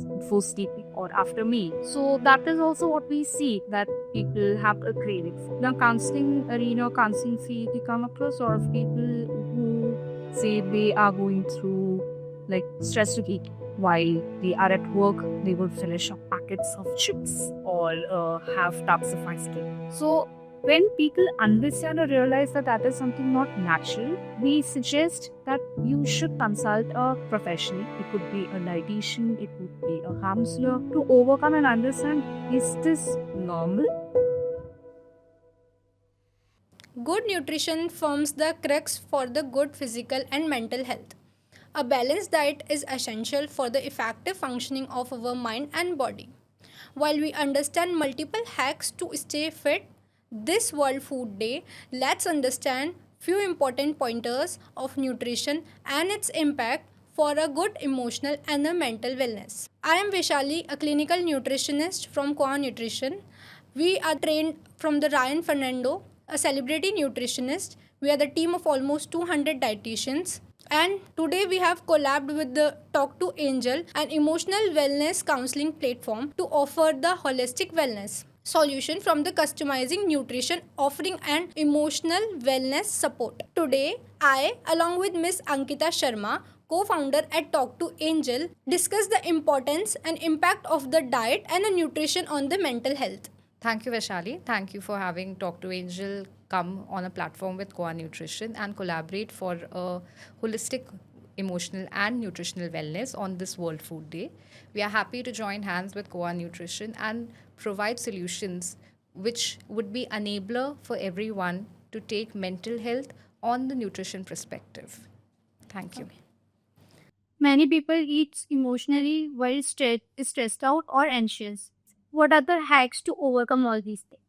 before sleeping or after meal. So that is also what we see that people have a craving for. Now, counseling arena, counseling field, we come across a lot of people who say they are going through like stress eating. While they are at work, they will finish up packets of chips or have tubs of ice cream. So when people understand or realize that that is something not natural, we suggest that you should consult a professional. It could be a dietitian, it could be a counselor to overcome and understand, is this normal? Good nutrition forms the crux for the good physical and mental health. A balanced diet is essential for the effective functioning of our mind and body. While we understand multiple hacks to stay fit, this World Food Day, let's understand few important pointers of nutrition and its impact for a good emotional and a mental wellness. I am Vishali, a clinical nutritionist from QUA Nutrition. We are trained from the Ryan Fernando, a celebrity nutritionist. We are the team of almost 200 dietitians. And today we have collabed with the TalktoAngel, an emotional wellness counseling platform to offer the holistic wellness solution from the customizing nutrition offering and emotional wellness support. Today, I, along with Miss Ankita Sharma, co-founder at TalktoAngel, discuss the importance and impact of the diet and the nutrition on the mental health. Thank you, Vaishali. Thank you for having Talk to Angel come on a platform with QUA Nutrition and collaborate for a holistic, emotional, and nutritional wellness on this World Food Day. We are happy to join hands with QUA Nutrition and provide solutions which would be enabler for everyone to take mental health on the nutrition perspective. Thank you. Many people eat emotionally while stressed out or anxious. What are the hacks to overcome all these things?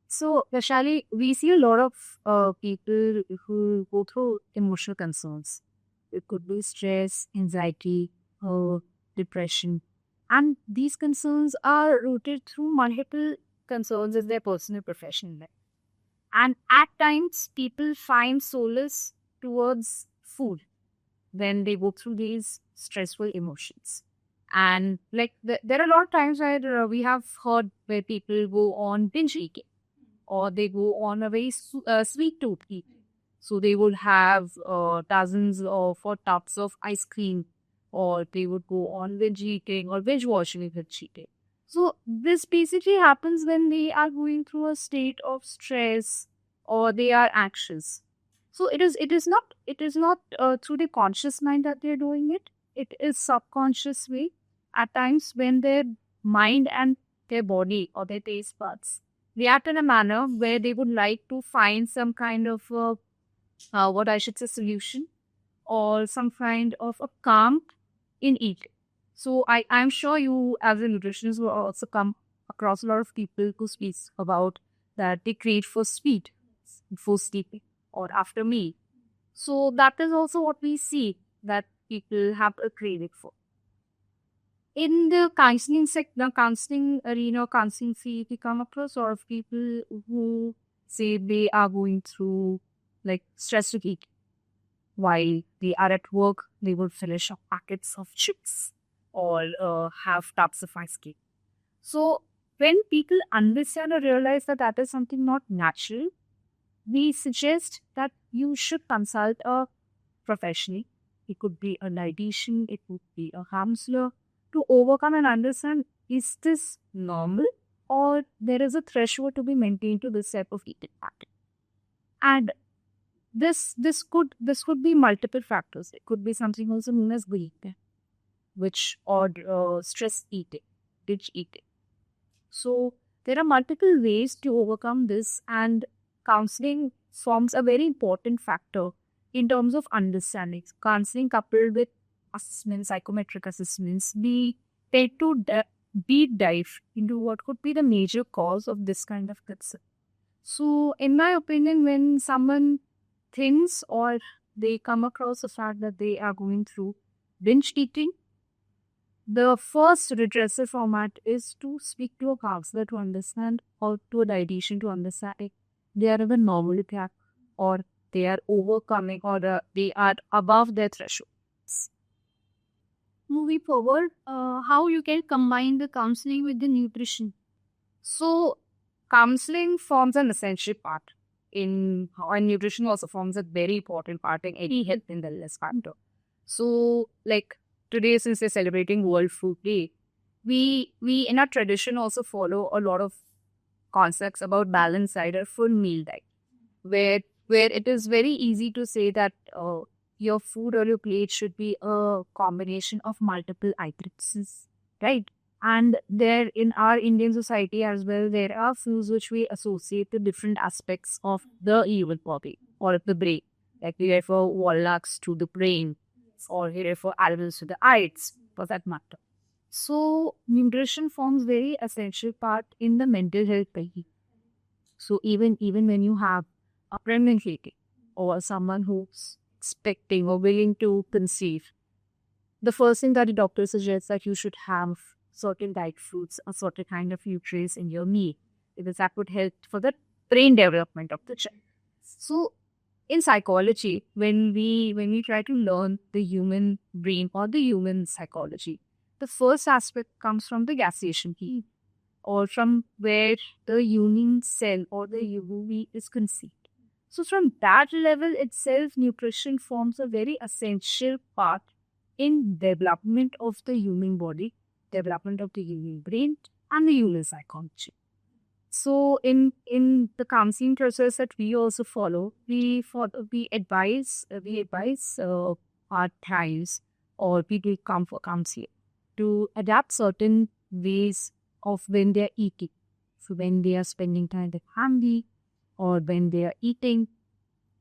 So, Vaishali, we see a lot of people who go through emotional concerns. It could be stress, anxiety, depression. And these concerns are rooted through multiple concerns in their personal professional life. And at times, people find solace towards food when they go through these stressful emotions. And like there are a lot of times where we have heard where people go on binge eating or they go on a very sweet tooth eating. So they would have dozens of or tubs of ice cream, or they would go on binge eating or binge watching if it's cheating. So this basically happens when they are going through a state of stress or they are anxious. So it is not through the conscious mind that they're doing it. It is subconscious way at times when their mind and their body or their taste buds react in a manner where they would like to find some kind of what I should say solution or some kind of a calm in eating. So I'm sure you as a nutritionist will also come across a lot of people who speak about that they crave for sweet before sleeping or after meal. So that is also what we see that people have a craving for. In the counseling arena, counseling field, we come across a lot of people who say they are going through like stress eating. While they are at work, they will finish up packets of chips or have tubs of ice cream. So when people understand or realize that that is something not natural, we suggest that you should consult a professional. It could be a dietitian, it could be a counselor to overcome and understand, is this normal or there is a threshold to be maintained to this type of eating pattern. And this could be multiple factors. It could be something also known as greed, which or stress eating, binge eating. So there are multiple ways to overcome this, and counseling forms a very important factor in terms of understanding. Counseling coupled with assessments, psychometric assessments, we tend to deep dive into what could be the major cause of this kind of concern. So, in my opinion, when someone thinks or they come across the fact that they are going through binge eating, the first redressal format is to speak to a counselor to understand, or to a dietitian to understand if they are even normal attack or they are overcoming or they are above their thresholds. Moving forward, how you can combine the counseling with the nutrition? So, counseling forms an essential part and nutrition also forms a very important part in any health and wellness factor. So, like today, since we're celebrating World Food Day, we in our tradition also follow a lot of concepts about balanced diet or full meal diet, where it is very easy to say that your food or your plate should be a combination of multiple items, right? And there in our Indian society as well, there are foods which we associate to different aspects of the human body or the brain. Like we refer walnuts to the brain, or we refer almonds to the eyes, for that matter. So nutrition forms very essential part in the mental health body. So even when you have a pregnant lady or someone who's expecting or willing to conceive, the first thing that the doctor suggests that you should have certain diet foods or certain kind of nutrients in your meal because that would help for the brain development of the child. So in psychology, when we try to learn the human brain or the human psychology, the first aspect comes from the gastation key or from where the human cell or the UV is conceived. So from that level itself, nutrition forms a very essential part in development of the human body, development of the human brain, and the human psychology. So in the counseling process that we also follow, we advise our clients or people who come for counseling to adapt certain ways of when they are eating. So when they are spending time with family or when they are eating,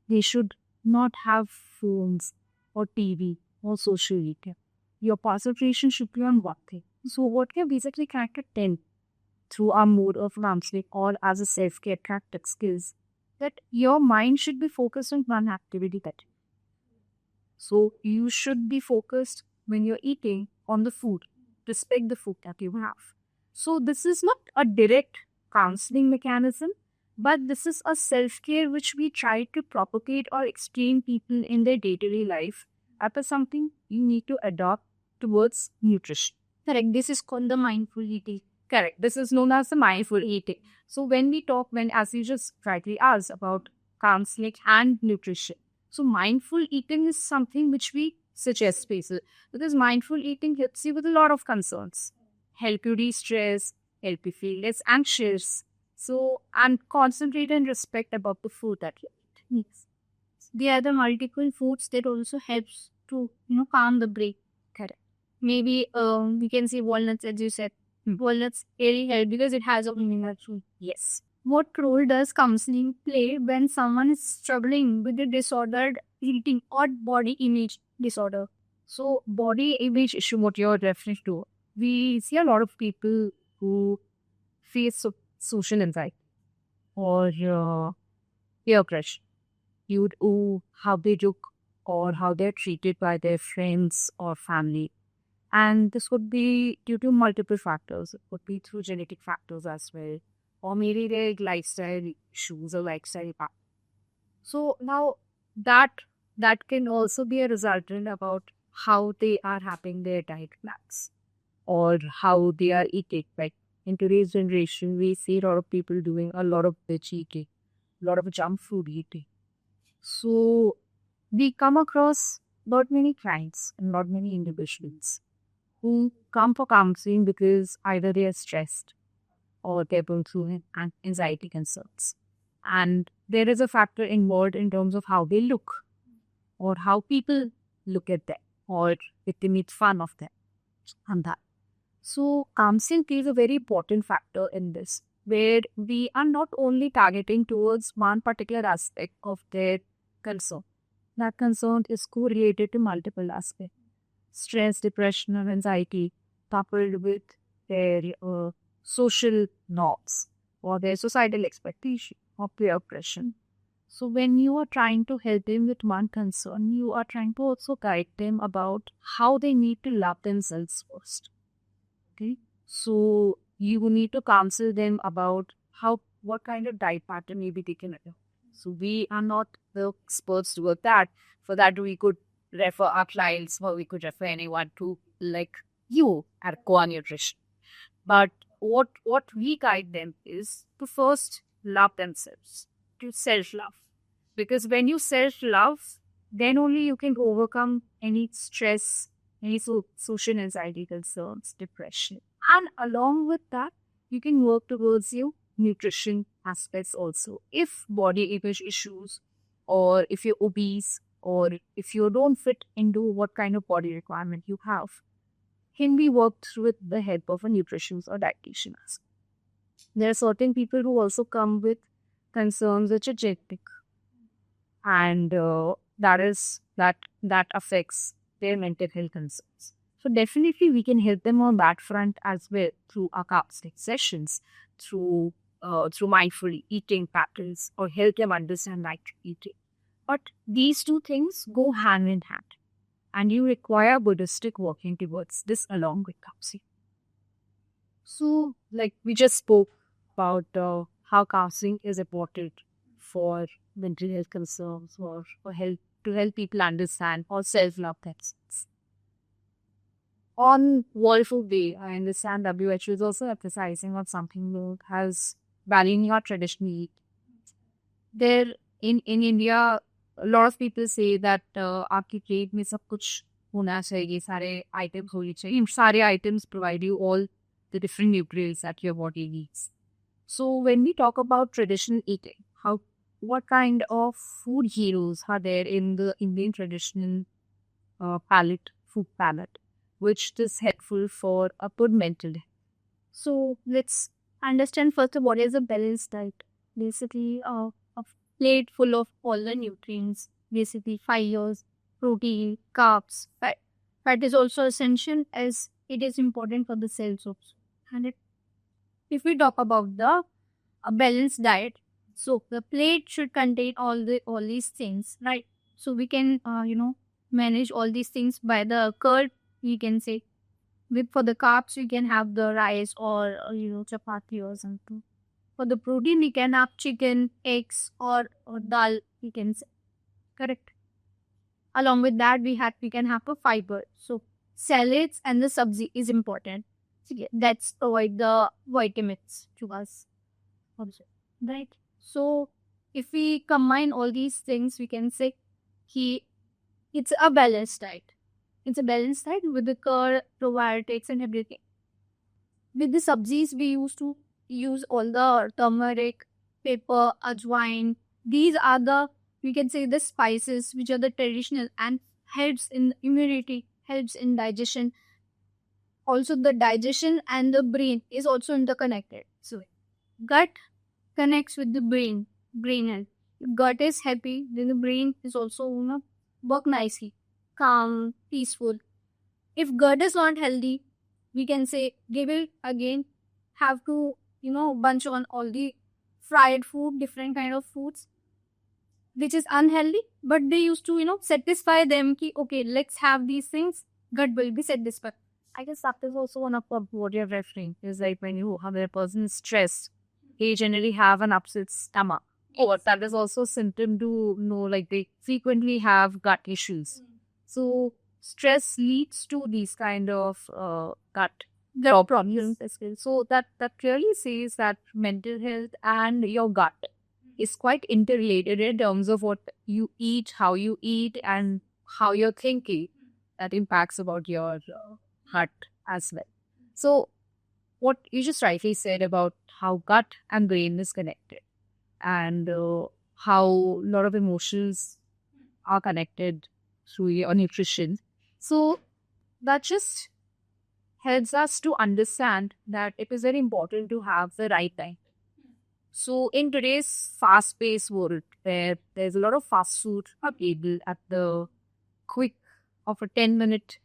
they should not have phones or TV or social media. Your concentration should be on one thing. So what we have basically connected 10 through our mode of counseling or as a self-care tactic skills that your mind should be focused on one activity that. So you should be focused when you're eating on the food. Respect the food that you have. So this is not a direct counseling mechanism, but this is a self-care which we try to propagate or explain people in their day-to-day life as something you need to adopt towards nutrition. Correct. This is called the mindful eating. Correct. This is known as the mindful eating. So when we talk, as you just rightly asked about counseling and nutrition, so mindful eating is something which we suggest people because mindful eating helps you with a lot of concerns, help you de-stress, help you feel less anxious. So and concentrate and respect about the food that you eat. Yes. There are the multiple foods that also helps to calm the brain. Correct. Maybe we can say walnuts, as you said. Walnuts really help because it has a mineral. Yes. What role does counseling play when someone is struggling with a disordered eating or body image disorder? So body image issue, what you're referring to, we see a lot of people who face social anxiety or peer pressure due to how they look or how they're treated by their friends or family. And this could be due to multiple factors. It could be through genetic factors as well, or maybe their lifestyle issues or lifestyle path. So now that can also be a resultant about how they are having their diet plans or how they are eating. Like in today's generation, we see a lot of people doing a lot of veg eating, a lot of junk food eating. So we come across not many clients and not many individuals who come for counseling because either they are stressed or they're going through anxiety concerns. And there is a factor involved in terms of how they look or how people look at them or if they make fun of them and that. So counseling plays a very important factor in this, where we are not only targeting towards one particular aspect of their concern. That concern is correlated to multiple aspects. Stress, depression, or anxiety coupled with their social norms or their societal expectation or peer pressure. So when you are trying to help them with one concern, you are trying to also guide them about how they need to love themselves first. Okay. So you need to counsel them about what kind of diet pattern maybe they can adopt. So we are not the experts toward that. For that, we could refer our clients, or we could refer anyone to like you at QUA Nutrition. But what we guide them is to first love themselves, to self-love. Because when you self-love, then only you can overcome any stress, any social anxiety concerns, depression. And along with that, you can work towards your nutrition aspects also. If body image issues, or if you're obese, or if you don't fit into what kind of body requirement you have, can be worked through with the help of a nutritionist or dietitian. There are certain people who also come with concerns which are genetic, and that affects their mental health concerns. So definitely we can help them on that front as well through our counseling sessions, through mindful eating patterns, or help them understand night eating. But these two things go hand in hand, and you require Buddhistic working towards this along with counseling. So, like we just spoke about how counseling is important for mental health concerns, or for help to help people understand or self-love themselves. On World Food Day, I understand WHO is also emphasizing on something that has valuing your traditional eat. There in India, a lot of people say that आपकी plate में सब कुछ होना चाहिए, सारे items होने चाहिए. सारे items provide you all the different nutrients that your body needs. So when we talk about traditional eating, what kind of food heroes are there in the Indian traditional food palette, which is helpful for a good mental health? So let's understand first what is a balanced diet. Basically, a plate full of all the nutrients, basically fibers, protein, carbs, fat. Fat is also essential as it is important for the cells also. And if we talk about the a balanced diet, so the plate should contain all these things, right? So we can manage all these things by the curd. We can say for the carbs we can have the rice or chapati or something. For the protein we can have chicken, eggs or dal. We can say, correct. Along with that we can have a fiber. So salads and the sabzi is important. So that's provide the vitamins to us. Right. So if we combine all these things, we can say it's a balanced diet. It's a balanced diet with the curd, probiotics and everything. With the sabzis, we used to use all the turmeric, pepper, ajwain. These are the, we can say, the spices which are the traditional and helps in immunity, helps in digestion. Also the digestion and the brain is also interconnected. So gut connects with the brain health. If gut is happy, then the brain is also work nicely, calm, peaceful. If gut is not healthy, we can say they will again have to bunch on all the fried food, different kind of foods, which is unhealthy. But they used to satisfy them. Okay, let's have these things. Gut will be satisfied. I guess that is also one of what you're referring is like when you have a person stressed, they generally have an upset stomach. Or that is also a symptom to know, like they frequently have gut issues. So stress leads to these kind of gut problems. So that clearly says that mental health and your gut is quite interrelated in terms of what you eat, how you eat, and how you're thinking. That impacts about your gut as well. So what you just rightly said about how gut and brain is connected, and how a lot of emotions are connected through your nutrition. So that just helps us to understand that it is very important to have the right time. So in today's fast-paced world, where there's a lot of fast food available at the quick of a 10-minute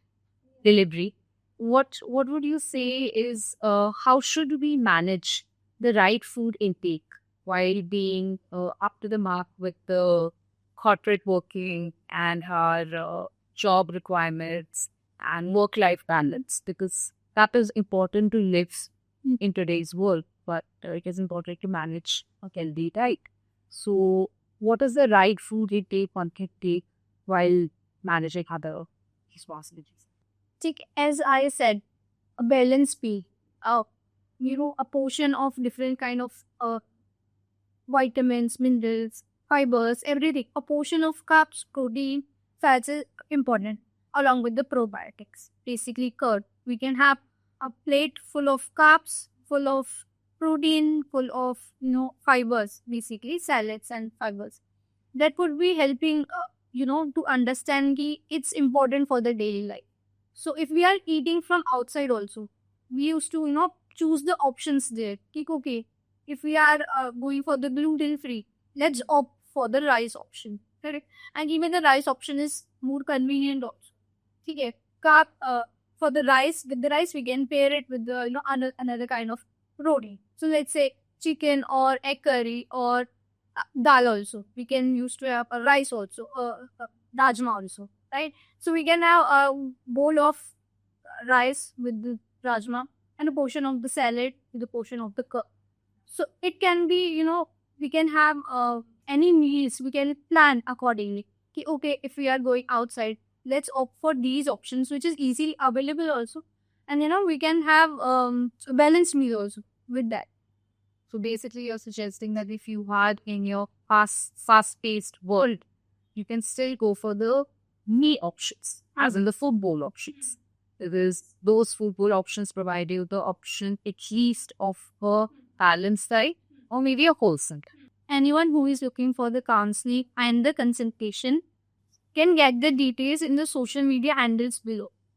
delivery, what would you say is how should we manage the right food intake while being up to the mark with the corporate working and our job requirements and work-life balance? Because that is important to live in today's world, but it is important to manage a healthy diet. So what is the right food intake one can take while managing other responsibilities. Take, as I said, a balanced meal. A portion of different kind of vitamins, minerals, fibers, everything. A portion of carbs, protein, fats is important, along with the probiotics. Basically, curd. We can have a plate full of carbs, full of protein, full of fibers. Basically, salads and fibers. That would be helping to understand it's important for the daily life. So if we are eating from outside also, we used to choose the options there. Okay, if we are going for the gluten free, let's opt for the rice option, correct? And even the rice option is more convenient also. Okay, carb for the rice, with the rice we can pair it with the another kind of protein. So let's say chicken or egg curry or dal also. We can use to have a rice also, rajma also, right? So we can have a bowl of rice with the rajma and a portion of the salad with a portion of the curd. So it can be, we can have any meals, we can plan accordingly. Okay, if we are going outside, let's opt for these options, which is easily available also. And, we can have a balanced meal also with that. So basically, you're suggesting that if you had in your fast-paced world, you can still go for the meal options, as in the food bowl options. Because those food bowl options provide you the option at least of a balanced diet or maybe a wholesome diet. Anyone who is looking for the counseling and the consultation can get the details in the social media handles below.